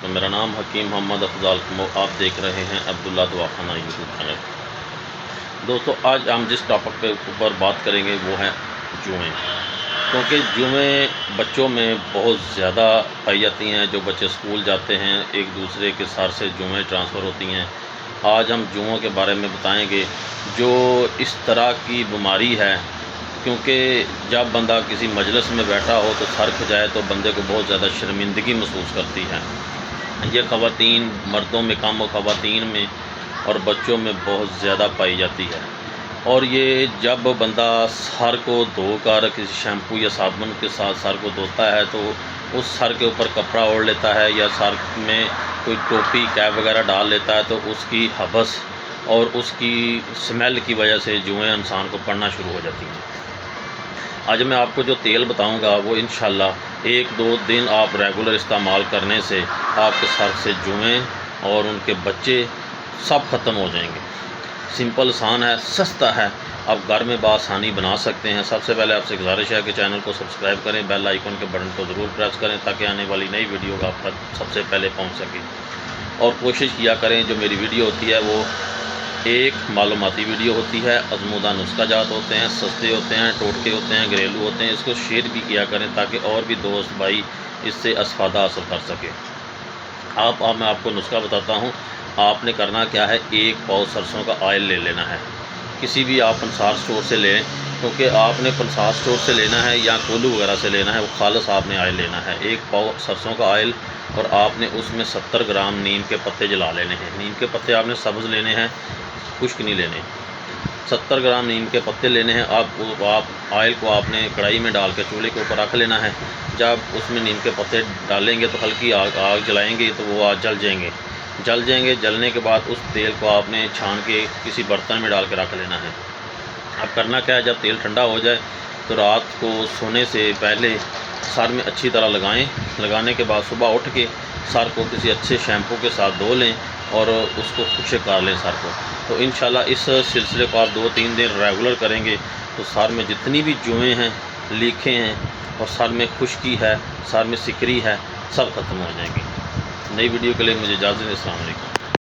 تو میرا نام حکیم محمد افضال کمو، آپ دیکھ رہے ہیں عبداللہ دواخانہ یوٹیوب چینل۔ دوستو، آج ہم جس ٹاپک پہ اوپر بات کریں گے وہ ہیں جوئیں، کیونکہ جوئیں بچوں میں بہت زیادہ پائی جاتی ہیں۔ جو بچے اسکول جاتے ہیں ایک دوسرے کے سر سے جوئیں ٹرانسفر ہوتی ہیں۔ آج ہم جوؤں کے بارے میں بتائیں گے، جو اس طرح کی بیماری ہے، کیونکہ جب بندہ کسی مجلس میں بیٹھا ہو تو سر کھجائے تو بندے کو بہت زیادہ شرمندگی محسوس کرتی ہے۔ یہ خواتین، مردوں میں کم و خواتین میں اور بچوں میں بہت زیادہ پائی جاتی ہے۔ اور یہ جب بندہ سر کو دھو کر کسی شیمپو یا صابن کے ساتھ سر کو دھوتا ہے تو اس سر کے اوپر کپڑا اوڑھ لیتا ہے یا سر میں کوئی ٹوپی کیپ وغیرہ ڈال لیتا ہے تو اس کی حبس اور اس کی سمیل کی وجہ سے جوئیں انسان کو پڑنا شروع ہو جاتی ہیں۔ آج میں آپ کو جو تیل بتاؤں گا وہ انشاءاللہ 1-2 دن آپ ریگولر استعمال کرنے سے آپ کے سر سے جوئیں اور ان کے بچے سب ختم ہو جائیں گے۔ سمپل آسان ہے، سستا ہے، آپ گھر میں بآسانی بنا سکتے ہیں۔ سب سے پہلے آپ سے گزارش ہے کہ چینل کو سبسکرائب کریں، بیل آئیکن کے بٹن کو ضرور پریس کریں تاکہ آنے والی نئی ویڈیو کا آپ تک سب سے پہلے پہنچ سکے۔ اور کوشش کیا کریں جو میری ویڈیو ہوتی ہے وہ ایک معلوماتی ویڈیو ہوتی ہے، آزمودہ نسخہ جات ہوتے ہیں، سستے ہوتے ہیں، ٹوٹکے ہوتے ہیں، گھریلو ہوتے ہیں۔ اس کو شیئر بھی کیا کریں تاکہ اور بھی دوست بھائی اس سے استفادہ حاصل کر سکے۔ میں آپ کو نسخہ بتاتا ہوں۔ آپ نے کرنا کیا ہے، 1 پاؤ سرسوں کا آئل لے لینا ہے، کسی بھی آپ پنسار سٹور سے لیں، کیونکہ آپ نے پنسار سٹور سے لینا ہے یا کولو وغیرہ سے لینا ہے، وہ خالص آپ نے آئل لینا ہے۔ 1 پاؤ سرسوں کا آئل اور آپ نے اس میں 70 گرام نیم کے پتے جلا لینے ہیں۔ نیم کے پتے آپ نے سبز لینے ہیں، خشک نہیں لینے۔ 70 گرام نیم کے پتے لینے ہیں۔ آئل کو آپ نے کڑھائی میں ڈال کے چولہے کے اوپر رکھ لینا ہے۔ جب اس میں نیم کے پتے ڈالیں گے تو ہلکی آگ جلائیں گے تو وہ جل جائیں گے۔ جلنے کے بعد اس تیل کو آپ نے چھان کے کسی برتن میں ڈال کے رکھ لینا ہے۔ اب کرنا کیا ہے، جب تیل ٹھنڈا ہو جائے تو رات کو سونے سے پہلے سر میں اچھی طرح لگائیں۔ لگانے کے بعد صبح اٹھ کے سر کو کسی اچھے شیمپو کے ساتھ دھو لیں اور اس کو خشک کر لیں سر کو۔ تو انشاءاللہ اس سلسلے کو آپ 2-3 دن ریگولر کریں گے تو سر میں جتنی بھی جوئیں ہیں، لیکھیں ہیں اور سر میں خشکی ہے، سر میں سکری ہے، سب ختم ہو جائیں گی۔ نئی ویڈیو کے لیے مجھے اجازت دیں۔ السلام علیکم۔